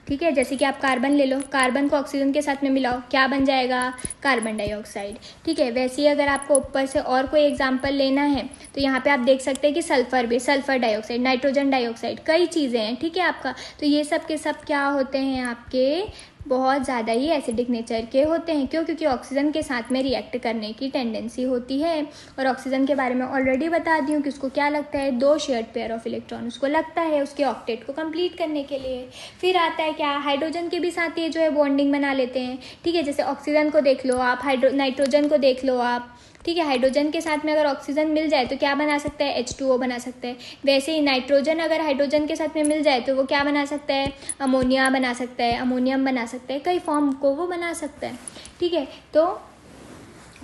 [SPEAKER 1] ठीक है, जैसे कि आप कार्बन ले लो, कार्बन को ऑक्सीजन के साथ में मिलाओ, क्या बन जाएगा, कार्बन डाइऑक्साइड। ठीक है, वैसे ही अगर आपको ऊपर से और कोई एग्जांपल लेना है तो यहाँ पे आप देख सकते हैं कि सल्फर भी, सल्फर डाइऑक्साइड, नाइट्रोजन डाइऑक्साइड, कई चीज़ें हैं। ठीक है आपका, तो ये सब के सब क्या होते हैं, आपके बहुत ज़्यादा ही एसिडिक नेचर के होते हैं। क्यों, क्योंकि ऑक्सीजन के साथ में रिएक्ट करने की टेंडेंसी होती है। और ऑक्सीजन के बारे में ऑलरेडी बता दी हूँ कि उसको क्या लगता है, दो शेयर्ड पेयर ऑफ इलेक्ट्रॉन उसको लगता है उसके ऑक्टेट को कंप्लीट करने के लिए। फिर आता है क्या, हाइड्रोजन के भी साथ ये जो है बॉन्डिंग बना लेते हैं, ठीक है। जैसे ऑक्सीजन को देख लो आप, नाइट्रोजन को देख लो आप, ठीक है। हाइड्रोजन के साथ में अगर ऑक्सीजन मिल जाए तो क्या बना सकता है, H2O बना सकता है। वैसे ही नाइट्रोजन अगर हाइड्रोजन के साथ में मिल जाए तो वो क्या बना सकता है, अमोनिया बना सकता है, अमोनियम बना सकता है, कई फॉर्म को वो बना सकता है, ठीक है। तो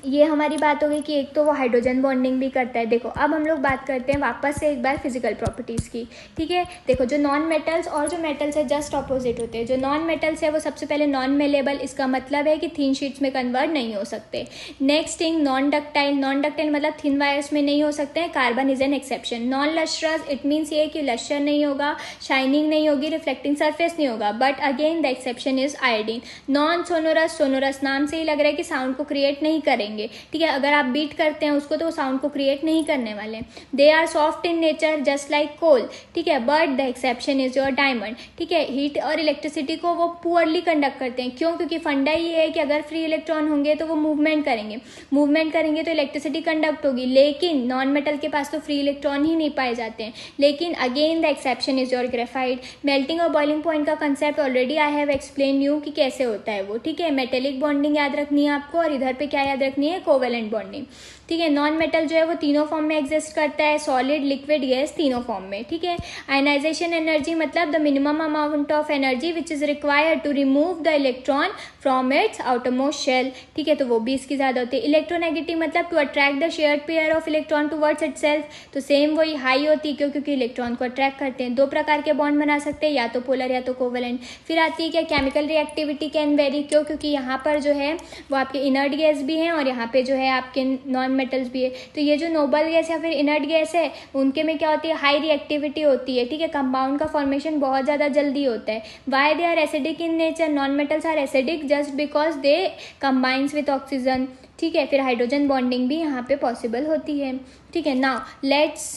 [SPEAKER 1] ये हमारी बात हो गई कि एक तो वो हाइड्रोजन बॉन्डिंग भी करता है। देखो अब हम लोग बात करते हैं वापस से एक बार फिजिकल प्रॉपर्टीज़ की, ठीक है। देखो जो नॉन मेटल्स और जो मेटल्स है जस्ट ऑपोजिट होते हैं। जो नॉन मेटल्स है वो सबसे पहले नॉन मेलेबल, इसका मतलब है कि थिन शीट्स में कन्वर्ट नहीं हो सकते। Next thing non ductile, non ductile मतलब थिन वायर्स में नहीं हो सकते हैं, carbon is an exception. Non lustrous, it means ये कि लस्टर नहीं होगा, शाइनिंग नहीं होगी, रिफ्लेक्टिंग सरफेस नहीं होगा, but again the exception is iodine. Non sonorous, sonorous नाम से ही लग रहा है कि साउंड को क्रिएट नहीं करेंगे, ठीक है। अगर आप बीट करते हैं उसको तो वो साउंड को क्रिएट नहीं करने वाले। They are soft in nature just like coal, ठीक है, but the exception is your diamond, ठीक है। हीट और इलेक्ट्रिसिटी को वो पुअरली कंडक्ट करते हैं, क्यों, क्योंकि फंडा ये है कि अगर फ्री इलेक्ट्रॉन होंगे तो वो मूवमेंट करेंगे, मूवमेंट करेंगे तो इलेक्ट्रिसिटी कंडक्ट होगी, लेकिन नॉन मेटल के पास तो फ्री इलेक्ट्रॉन ही नहीं पाए जाते हैं। लेकिन again the exception is your graphite. Melting और बॉइलिंग पॉइंट का concept already I have explain you कि कैसे होता है वो, ठीक है। मेटेलिक बॉन्डिंग याद रखनी है आपको, और इधर पे क्या याद रखनी है, कोवेलेंट बॉन्डिंग, ठीक है। नॉन मेटल जो है वो तीनों फॉर्म में एग्जिस्ट करता है, सॉलिड, लिक्विड, गैस, तीनों फॉर्म में, ठीक है। आयनाइजेशन एनर्जी मतलब the minimum amount of energy which is required to remove the electron from its outermost shell, ठीक है, तो वो भी इसकी ज़्यादा होती है। इलेक्ट्रोनेगेटिव मतलब to attract the shared pair of electron towards itself, तो सेम वही हाई होती है, क्योंकि इलेक्ट्रॉन को अट्रैक्ट करते हैं। दो प्रकार के बॉन्ड बना सकते हैं, या तो पोलर या तो कोवेलेंट। फिर आती है क्या, केमिकल रिएक्टिविटी कैन वेरी, क्यों, क्योंकि यहाँ पर जो है वो आपके इनर्ट गैस भी हैं और यहाँ पे जो है आपके नॉन मेटल्स भी है। तो ये जो नोबल गैस या फिर इनर्ट गैस है उनके में क्या होती है, हाई रिएक्टिविटी होती है, ठीक है। कंपाउंड का फॉर्मेशन बहुत ज़्यादा जल्दी होता है। Why they are acidic in nature, non metals are acidic just because they combines with oxygen, ठीक है। फिर हाइड्रोजन बॉन्डिंग भी यहाँ पे पॉसिबल होती है, ठीक है। Now let's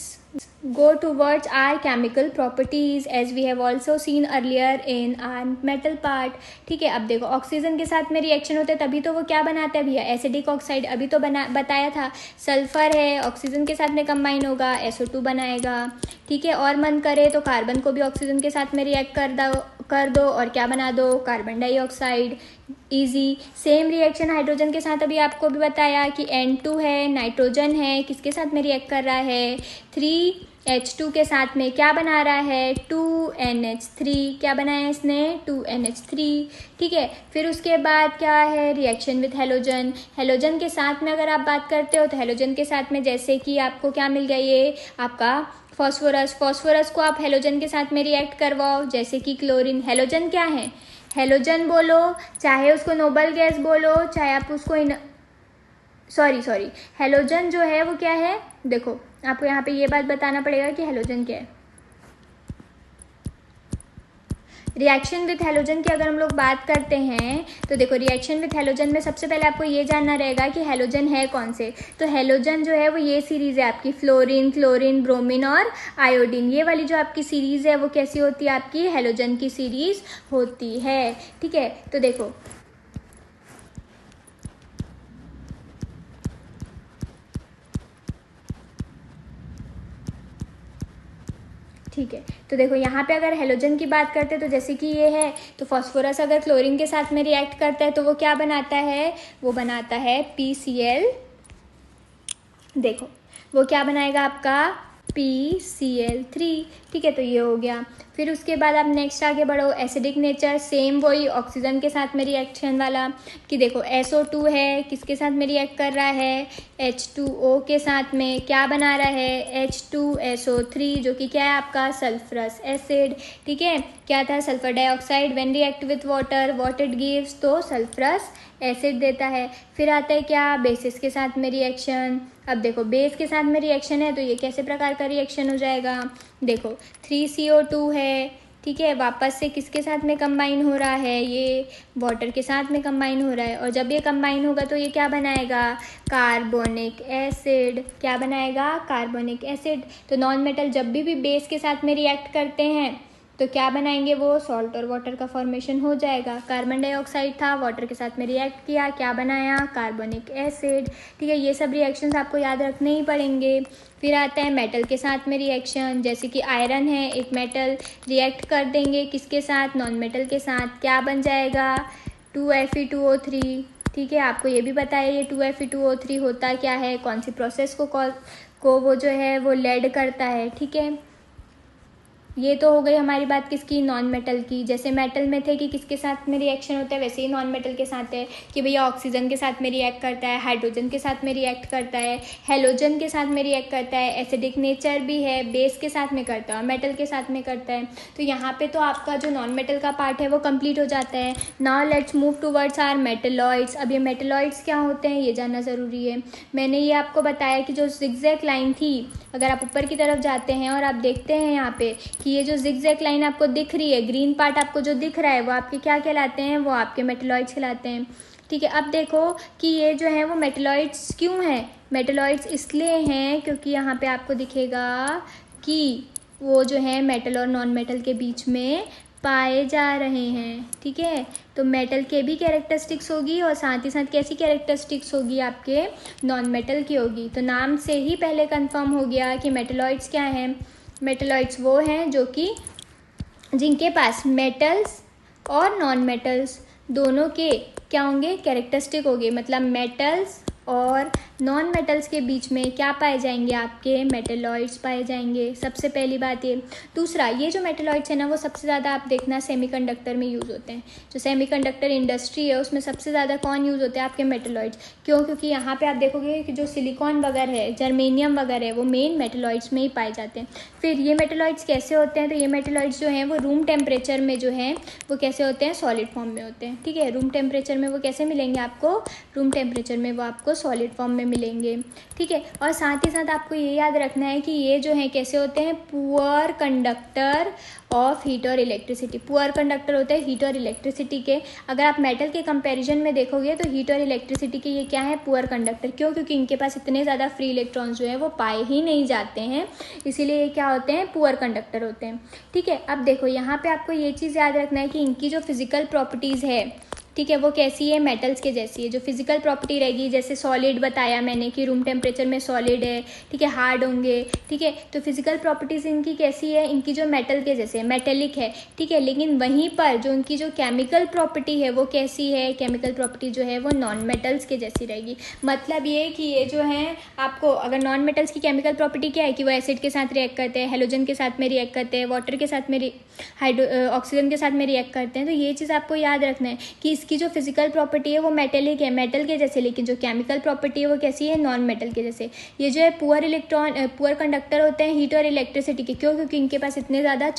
[SPEAKER 1] go towards our chemical properties as we have also seen earlier in our metal part, ठीक है। अब देखो ऑक्सीजन के साथ में रिएक्शन होता है तभी तो वो क्या बनाता है भैया, एसिडिक ऑक्साइड, अभी तो बताया था। सल्फर है ऑक्सीजन के साथ में कंबाइन होगा, SO2 बनाएगा, ठीक है। और मन करे तो कार्बन को भी ऑक्सीजन के साथ में रिएक्ट कर दो और क्या बना दो, carbon dioxide, easy. Same reaction hydrogen के साथ अभी आपको भी बताया कि N2 है, नाइट्रोजन है, किसके साथ में रिएक्ट कर रहा है, 3H2 के साथ में क्या बना रहा है, 2NH3, क्या बनाया इसने, 2NH3, ठीक है। फिर उसके बाद क्या है, रिएक्शन विथ हेलोजन। हेलोजन के साथ में अगर आप बात करते हो तो हेलोजन के साथ में जैसे कि आपको क्या मिल गया, ये आपका फॉस्फोरस, फॉस्फोरस को आप हेलोजन के साथ में रिएक्ट करवाओ, जैसे कि क्लोरीन। हेलोजन क्या है, हेलोजन बोलो, चाहे उसको नोबल गैस बोलो, चाहे आप उसको सॉरी हेलोजन जो है वो क्या है, देखो आपको यहाँ पे ये बात बताना पड़ेगा कि हेलोजन क्या है। रिएक्शन विथ हेलोजन की अगर हम लोग बात करते हैं तो देखो रिएक्शन विथ हेलोजन में सबसे पहले आपको ये जानना रहेगा कि हेलोजन है कौन से। तो हेलोजन जो है वो ये सीरीज़ है आपकी, फ्लोरीन, क्लोरीन, ब्रोमीन और आयोडीन। ये वाली जो आपकी सीरीज़ है वो कैसी होती है, आपकी हेलोजन की सीरीज़ होती है, ठीक है। तो देखो ठीक है, तो देखो यहाँ पे अगर हेलोजन की बात करते हैं तो जैसे कि ये है, तो फॉस्फोरस अगर क्लोरीन के साथ में रिएक्ट करता है तो वो क्या बनाता है, वो बनाता है PCl। देखो वो क्या बनाएगा आपका PCl3, ठीक है, तो ये हो गया। फिर उसके बाद आप नेक्स्ट आगे बढ़ो, एसिडिक नेचर, सेम वही ऑक्सीजन के साथ में रिएक्शन वाला कि देखो SO2 है, किसके साथ में रिएक्ट कर रहा है, H2O के साथ में, क्या बना रहा है, H2SO3, जो कि क्या है आपका सल्फरस एसिड, ठीक है। क्या था, sulphur dioxide, when react with water what it gives, तो सल्फरस एसिड देता है। फिर आता है क्या, बेसिस के साथ में रिएक्शन। अब देखो बेस के साथ में रिएक्शन है तो ये कैसे प्रकार का रिएक्शन हो जाएगा, देखो 3CO2 है, ठीक है, वापस से किसके साथ में कंबाइन हो रहा है, ये वाटर के साथ में कंबाइन हो रहा है, और जब ये कंबाइन होगा तो ये क्या बनाएगा, कार्बोनिक एसिड, क्या बनाएगा, कार्बोनिक एसिड। तो नॉन मेटल जब भी बेस के साथ में रिएक्ट करते हैं तो क्या बनाएंगे, वो सॉल्ट और वाटर का फॉर्मेशन हो जाएगा। कार्बन डाइऑक्साइड था, वाटर के साथ में रिएक्ट किया, क्या बनाया, कार्बोनिक एसिड। ठीक है, ये सब रिएक्शंस आपको याद रखने ही पड़ेंगे। फिर आता है मेटल के साथ में रिएक्शन, जैसे कि आयरन है एक मेटल, रिएक्ट कर देंगे किसके साथ, नॉन मेटल के साथ, क्या बन जाएगा 2Fe2O3। ठीक है, आपको ये भी बताया ये 2Fe2O3 होता क्या है, कौन सी प्रोसेस को वो जो है वो लेड करता है। ठीक है, ये तो हो गई हमारी बात किसकी, नॉन मेटल की। जैसे मेटल में थे कि किसके साथ में रिएक्शन होता है, वैसे ही नॉन मेटल के साथ है कि भैया ऑक्सीजन के साथ में रिएक्ट करता है, हाइड्रोजन के साथ में रिएक्ट करता है, हेलोजन के साथ में रिएक्ट करता है, एसिडिक नेचर भी है, बेस के साथ में करता है और मेटल के साथ में करता है। तो यहाँ पे तो आपका जो नॉन मेटल का पार्ट है वो कंप्लीट हो जाता है। Now let's move towards our metalloids. अब ये मेटलॉइड्स क्या होते हैं ये जानना ज़रूरी है। मैंने ये आपको बताया कि जो जिगजैग लाइन थी, अगर आप ऊपर की तरफ जाते हैं और आप देखते हैं यहाँ पे कि ये जो जिगजैग लाइन आपको दिख रही है, ग्रीन पार्ट आपको जो दिख रहा है, वो आपके क्या कहलाते हैं, वो आपके मेटलॉइड्स कहलाते हैं। ठीक है, अब देखो कि ये जो है वो मेटलॉइड्स क्यों हैं। मेटलॉइड्स इसलिए हैं क्योंकि यहाँ पे आपको दिखेगा कि वो जो है मेटल और नॉन मेटल के बीच में पाए जा रहे हैं। ठीक है, तो मेटल के भी कैरेक्टरिस्टिक्स होगी और साथ ही साथ कैसी कैरेक्टरिस्टिक्स होगी, आपके नॉन मेटल की होगी। तो नाम से ही पहले कंफर्म हो गया कि मेटलॉइड्स क्या हैं। मेटलॉइड्स वो हैं जो कि जिनके पास मेटल्स और नॉन मेटल्स दोनों के क्या होंगे, कैरेक्टरिस्टिक होंगे। मतलब मेटल्स और नॉन मेटल्स के बीच में क्या पाए जाएंगे, आपके मेटलॉइड्स पाए जाएंगे। सबसे पहली बात ये। दूसरा, ये जो मेटलॉइड्स है ना वो सबसे ज़्यादा आप देखना सेमीकंडक्टर में यूज़ होते हैं। जो सेमीकंडक्टर इंडस्ट्री है उसमें सबसे ज़्यादा कौन यूज़ होते हैं, आपके मेटलॉइड्स। क्यों, क्योंकि यहाँ पे आप देखोगे कि जो सिलिकॉन वगैरह है, जर्मेनियम वगैरह है, वो मेन मेटलॉइड्स में ही पाए जाते हैं। फिर ये मेटलॉइड्स कैसे होते हैं, तो ये मेटलॉइड्स जो हैं वो रूम टेम्परेचर में जो हैं वो कैसे होते हैं, सॉलिड फॉर्म में होते हैं। ठीक है, रूम टेम्परेचर में वो कैसे मिलेंगे आपको, रूम टेम्परेचर में वो आपको सॉलिड फॉर्म में मिलेंगे। ठीक है, और साथ ही साथ आपको ये याद रखना है कि ये जो है कैसे होते हैं, पुअर कंडक्टर ऑफ हीट और इलेक्ट्रिसिटी। पुअर कंडक्टर होते हैं हीट और इलेक्ट्रिसिटी के। अगर आप मेटल के कंपैरिजन में देखोगे तो हीट और इलेक्ट्रिसिटी के ये क्या है, पुअर कंडक्टर। क्यों, क्योंकि इनके पास इतने ज़्यादा फ्री इलेक्ट्रॉन्स जो है वो पाए ही नहीं जाते हैं, इसीलिए ये क्या होते हैं, पुअर कंडक्टर होते हैं। ठीक है, अब देखो यहाँ पे आपको ये चीज़ याद रखना है कि इनकी जो फिजिकल प्रॉपर्टीज़ है, ठीक है, वो कैसी है, मेटल्स के जैसी है। जो फिजिकल प्रॉपर्टी रहेगी, जैसे सॉलिड बताया मैंने कि रूम टेम्परेचर में सॉलिड है, ठीक है, हार्ड होंगे। ठीक है, तो फिजिकल प्रॉपर्टीज़ इनकी कैसी है, इनकी जो मेटल के जैसे मेटेलिक है। ठीक है, लेकिन वहीं पर जो इनकी जो केमिकल प्रॉपर्टी है वो कैसी है, केमिकल प्रॉपर्टी जो है वो नॉन मेटल्स के जैसी रहेगी। मतलब ये कि ये जो है आपको, अगर नॉन मेटल्स की केमिकल प्रॉपर्टी क्या है कि वो एसिड के साथ रिएक्ट करते हैं, हेलोजन के साथ में रिएक्ट करते हैं, वाटर के साथ में ऑक्सीजन के साथ में रिएक्ट करते हैं। तो ये चीज़ आपको याद रखना है कि की जो फिजिकल प्रॉपर्टी है वो मेटेलिक है, मेटल के जैसे, लेकिन जो केमिकल प्रॉपर्टी है वो कैसी है, नॉन मेटल के जैसे। ये जो है पुअर कंडक्टर होते हैं हीट और इलेक्ट्रिसिटी के। क्यों, क्योंकि इनके पास इतने ज़्यादा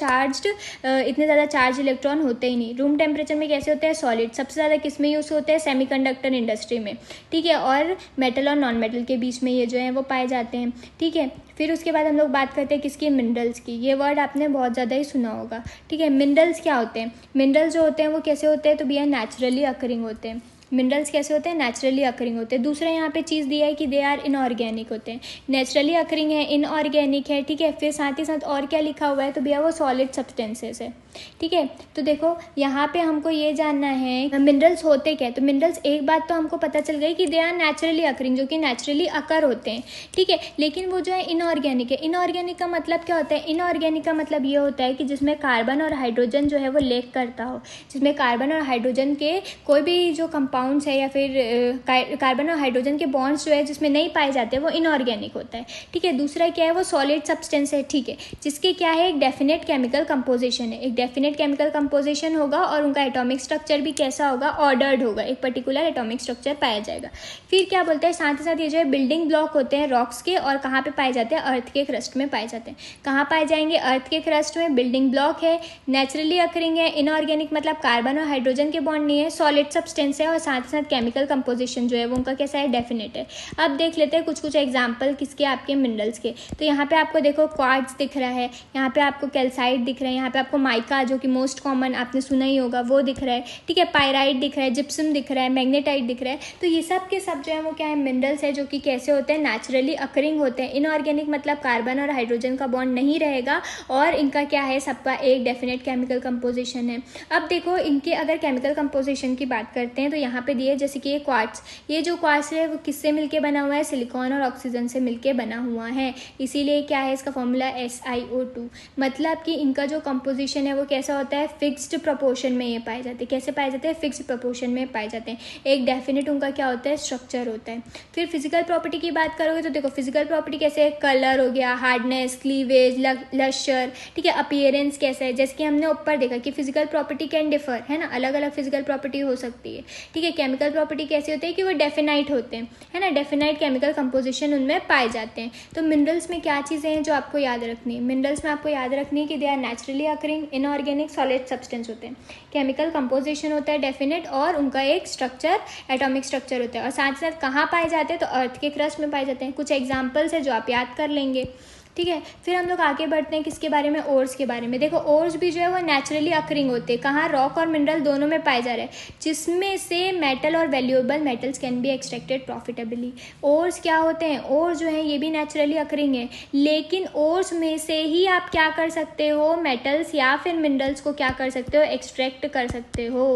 [SPEAKER 1] चार्ज इलेक्ट्रॉन होते ही नहीं। रूम टेम्परेचर में कैसे होते हैं, सॉलिड। सबसे ज़्यादा किस में यूज़ होते हैं, सेमीकंडक्टर इंडस्ट्री में। ठीक है, और मेटल और नॉन मेटल के बीच में ये जो है वो पाए जाते हैं। ठीक है, फिर उसके बाद हम लोग बात करते हैं किसकी, मिनरल्स की। ये वर्ड आपने बहुत ज़्यादा ही सुना होगा। ठीक है, मिनरल्स क्या होते हैं, मिनरल्स जो होते हैं वो कैसे होते हैं, तो भैया नेचुरली अकरिंग होते हैं। मिनरल्स कैसे होते हैं, नेचुरली अकरिंग होते हैं। दूसरा यहाँ पे चीज़ दिया है कि दे आर इनऑर्गेनिक होते हैं। नेचुरली अकरिंग है, इनऑर्गेनिक है। ठीक है, फिर साथ ही साथ और क्या लिखा हुआ है, तो भैया वो सॉलिड सब्सटेंसेस है। ठीक है, तो देखो यहाँ पे हमको ये जानना है मिनरल्स होते क्या है। तो मिनरल्स, एक बात तो हमको पता चल गई कि दे आर नेचुरली अकरिंग, जो कि नेचुरली अकर होते हैं। ठीक है, लेकिन वो जो है इनऑर्गेनिक है। इनऑर्गेनिक का मतलब क्या होता है, इनऑर्गेनिक का मतलब ये होता है कि जिसमें कार्बन और हाइड्रोजन जो है वो लेक करता हो, जिसमें कार्बन और हाइड्रोजन के कोई भी जो कंपाउंड्स है या फिर कार्बन और हाइड्रोजन के बॉन्ड्स जो है जिसमें नहीं पाए जाते वो इनऑर्गेनिक होता है। ठीक है, दूसरा क्या है, वो सॉलिड सब्सटेंस है। ठीक है, जिसके क्या है, एक डेफिनेट केमिकल कंपोजिशन है। एक डेफिनेट केमिकल कंपोजिशन होगा और उनका एटॉमिक स्ट्रक्चर भी कैसा होगा, ऑर्डर्ड होगा, एक पर्टिकुलर एटॉमिक स्ट्रक्चर पाया जाएगा। फिर क्या बोलते हैं, साथ ही साथ ये जो है बिल्डिंग ब्लॉक होते हैं रॉक्स के, और कहाँ पे पाए जाते हैं, अर्थ के क्रस्ट में पाए जाते हैं। कहाँ पाए जाएंगे, अर्थ के क्रस्ट में। बिल्डिंग ब्लॉक है, नेचुरली अकरिंग है, इनऑर्गेनिक मतलब कार्बन और हाइड्रोजन के बॉन्ड नहीं है, सॉलिड सब्सटेंस है, और साथ ही साथ केमिकल कंपोजिशन जो है वो उनका कैसा है, डेफिनेट है। अब देख लेते हैं कुछ एग्जाम्पल किसके, आपके मिनरल्स के। तो यहाँ पे आपको देखो क्वार्ट्ज दिख रहा है, यहाँ पे आपको कैल्साइट दिख रहा है, यहाँ पे आपको माइका जो कि मोस्ट कॉमन आपने सुना ही होगा वो दिख रहा है, ठीक है, पायराइट दिख रहा है, जिप्सम दिख रहा है, मैग्नेटाइट दिख रहा है। तो ये सब के सब जो है वो क्या है, मिनरल्स है, जो कि कैसे होते हैं, नेचुरली अकरिंग होते हैं। इनऑर्गेनिक मतलब कार्बन और हाइड्रोजन का बॉन्ड नहीं रहेगा और इनका क्या है, सबका एक डेफिनेट केमिकल कंपोजिशन है। अब देखो इनके अगर केमिकल कंपोजिशन की बात करते हैं तो यहाँ पे दिए जैसे कि ये क्वार्ट्ज, ये जो क्वार्ट्ज है वो किससे मिलके बना हुआ है, सिलिकॉन और ऑक्सीजन से मिलके बना हुआ है, इसीलिए क्या है इसका फॉर्मूला SiO2। मतलब कि इनका जो कंपोजिशन है वो कैसा होता है, फिक्स्ड प्रोपोर्शन में ये पाए जाते हैं। कैसे पाए जाते हैं, फिक्स्ड प्रोपोर्शन में पाए जाते हैं। एक डेफिनेट उनका क्या होता है, स्ट्रक्चर होता है। फिर फिजिकल प्रॉपर्टी की बात करोगे तो देखो फिजिकल प्रॉपर्टी कैसे है, कलर हो गया, हार्डनेस, क्लीवेज, लश्चर, ठीक है, अपीयरेंस कैसा है, जैसे कि हमने ऊपर देखा कि फिजिकल प्रॉपर्टी कैन डिफर, है ना, अलग अलग फिजिकल प्रॉपर्टी हो सकती है, ठीक है। केमिकल प्रॉपर्टी कैसी होती है कि वो डेफिनाइट होते हैं, है ना, डेफिनाइट केमिकल कंपोजिशन उनमें पाए जाते हैं। तो मिनरल्स में क्या चीज़ें हैं जो आपको याद रखनी है, मिनरल्स में आपको याद रखनी है कि they are naturally occurring inorganic solid substance होते हैं, केमिकल कंपोजिशन होता है डेफिनेट, और उनका एक स्ट्रक्चर एटॉमिक स्ट्रक्चर होता है, और साथ साथ कहाँ पाए जाते हैं, तो अर्थ के क्रस्ट में पाए जाते हैं। कुछ एग्जाम्पल्स है जो आप याद कर लेंगे, ठीक है। फिर हम लोग आगे बढ़ते हैं किसके बारे में, ओर्स के बारे में। देखो ओर्स भी जो है वो नेचुरली अकरिंग होते हैं, कहाँ, रॉक और मिनरल दोनों में पाए जा रहे हैं, जिसमें से मेटल और valuable metals can be extracted profitably. Ores क्या होते हैं, ओर्स जो है ये भी नेचुरली अकरिंग है, लेकिन ओर्स में से ही आप क्या कर सकते हो, मेटल्स या फिर मिनरल्स को क्या कर सकते हो, एक्सट्रैक्ट कर सकते हो,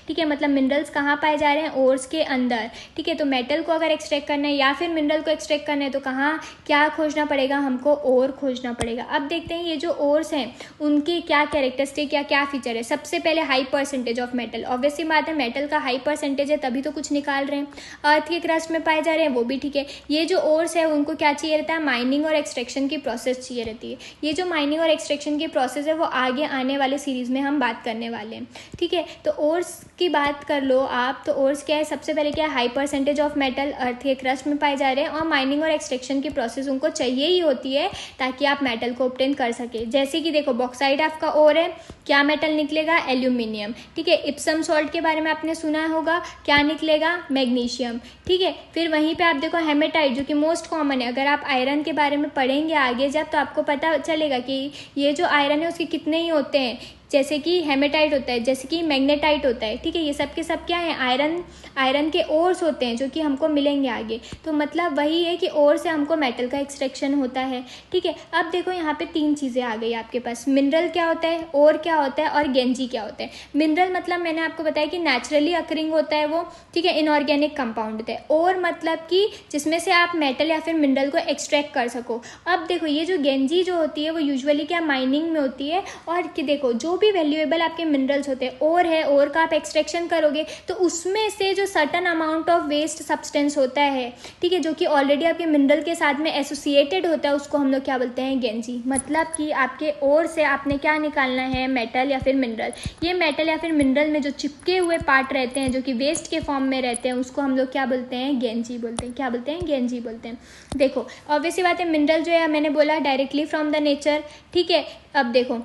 [SPEAKER 1] ठीक है। मतलब मिनरल्स कहाँ पाए जा रहे हैं, ओर्स के अंदर, ठीक है। तो मेटल को अगर एक्सट्रैक्ट करना है या फिर मिनरल को एक्सट्रैक्ट करना है तो कहाँ क्या खोजना पड़ेगा, हमको ओर खोजना पड़ेगा। अब देखते हैं ये जो ओर्स हैं उनकी क्या कैरेक्टरिस्टिक या क्या फीचर है। सबसे पहले high percentage of metal, obviously बात है मेटल का हाई परसेंटेज है तभी तो कुछ निकाल रहे हैं। अर्थ के क्रस्ट में पाए जा रहे हैं वो भी ठीक है। ये जो ओर्स है उनको क्या चाहिए रहता है, माइनिंग और एक्सट्रैक्शन की प्रोसेस चाहिए रहती है। ये जो माइनिंग और एक्सट्रैक्शन की प्रोसेस है वो आगे आने वाले सीरीज में हम बात करने वाले हैं, ठीक है। तो ओर्स की बात कर लो आप, तो ओर्स क्या है, सबसे पहले क्या है, हाई परसेंटेज ऑफ मेटल अर्थ के क्रस्ट में पाए जा रहे हैं, और माइनिंग और एक्सट्रैक्शन की प्रोसेस उनको चाहिए ही होती है ताकि आप मेटल को ऑब्टेन कर सके। जैसे कि देखो बॉक्साइट आपका ओर है, क्या मेटल निकलेगा, एल्यूमिनियम, ठीक है। इप्सम सॉल्ट के बारे में आपने सुना होगा, क्या निकलेगा, मैग्नीशियम, ठीक है। फिर वहीं पे आप देखो हेमेटाइट जो कि मोस्ट कॉमन है, अगर आप आयरन के बारे में पढ़ेंगे आगे जब तो आपको पता चलेगा कि ये जो आयरन है उसके कितने ही होते हैं, जैसे कि हेमेटाइट होता है, जैसे कि मैग्नेटाइट होता है, ठीक है। ये सब के सब क्या है, आयरन के ओर्स होते हैं जो कि हमको मिलेंगे आगे। तो मतलब वही है कि ओर से हमको मेटल का एक्सट्रैक्शन होता है, ठीक है। अब देखो यहाँ पे तीन चीज़ें आ गई आपके पास, मिनरल क्या होता है, ओर क्या होता है, और गेंजी क्या होता है। मिनरल मतलब मैंने आपको बताया कि नेचुरली अकरिंग होता है वो, ठीक है, इनऑर्गेनिक कंपाउंड होता है। ओर मतलब कि जिसमें से आप मेटल या फिर मिनरल को एक्सट्रैक्ट कर सको। अब देखो ये जो गेंजी जो होती है वो यूजुअली क्या माइनिंग में होती है, और कि देखो जो भी वैल्यूएबल आपके मिनरल्स होते हैं, ओर है, ओर का आप एक्सट्रैक्शन करोगे तो उसमें से जो certain amount of waste substance होता है, ठीक है, जो कि ऑलरेडी आपके मिनरल के साथ में एसोसिएटेड होता है, उसको हम लोग क्या बोलते हैं, गेंजी। मतलब कि आपके ओर से आपने क्या निकालना है, मेटल या फिर मिनरल। ये मेटल या फिर मिनरल में जो चिपके हुए पार्ट रहते हैं जो कि वेस्ट के फॉर्म में रहते हैं उसको हम लोग क्या बोलते हैं, गेंजी बोलते हैं। क्या बोलते हैं, गेंजी बोलते हैं। देखो ऑब्वियसली बात है, मिनरल जो है मैंने बोला डायरेक्टली फ्रॉम द नेचर, ठीक है। अब देखो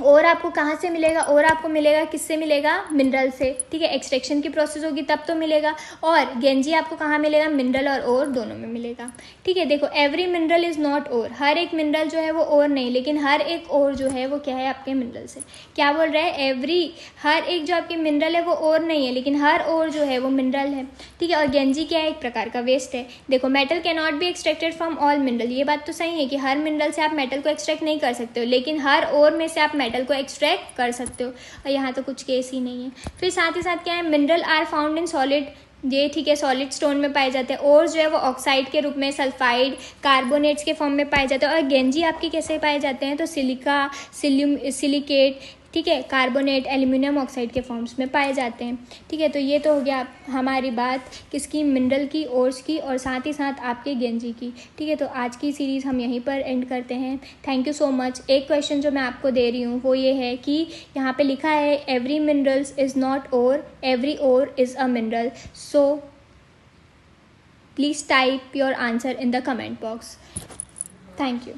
[SPEAKER 1] और आपको कहाँ से मिलेगा, और आपको मिलेगा किससे मिलेगा, मिनरल से, ठीक है। एक्सट्रैक्शन की प्रोसेस होगी तब तो मिलेगा। और गेंजी आपको कहाँ मिलेगा, मिनरल और ओर दोनों में मिलेगा, ठीक है। देखो एवरी मिनरल इज नॉट ओर, हर एक मिनरल जो है वो ओर नहीं, लेकिन हर एक ओर जो है वो क्या है, आपके मिनरल से। क्या बोल रहा है, एवरी, हर एक जो आपकी मिनरल है वो ओर नहीं है, लेकिन हर ओर जो है वो मिनरल है, ठीक है। और गेंजी क्या है, एक प्रकार का वेस्ट है। देखो metal can not be extracted from all mineral, ये बात तो सही है कि हर मिनरल से आप मेटल को एक्सट्रैक्ट नहीं कर सकते हो, लेकिन हर ओर में से आप मेटल को एक्सट्रैक्ट कर सकते हो, और यहाँ तो कुछ केस ही नहीं है। फिर साथ ही साथ क्या है, mineral are found in solid, ये ठीक है, सॉलिड स्टोन में पाए जाते हैं। और जो है वो ऑक्साइड के रूप में, सल्फाइड, कार्बोनेट्स के फॉर्म में पाए जाते हैं। और गेंजी आपके कैसे पाए जाते हैं, तो सिलिका, सिलिकेट, ठीक है, कार्बोनेट, एल्यूमिनियम ऑक्साइड के फॉर्म्स में पाए जाते हैं, ठीक है। तो ये तो हो गया हमारी बात किसकी, मिनरल की, ओर्स की, और साथ ही साथ आपके गेंजी की, ठीक है। तो आज की सीरीज़ हम यहीं पर एंड करते हैं। Thank you so much. एक क्वेश्चन जो मैं आपको दे रही हूँ वो ये है कि यहाँ पे लिखा है every minerals is not ore, every ore is a mineral. So please type your answer in the comment box. Thank you.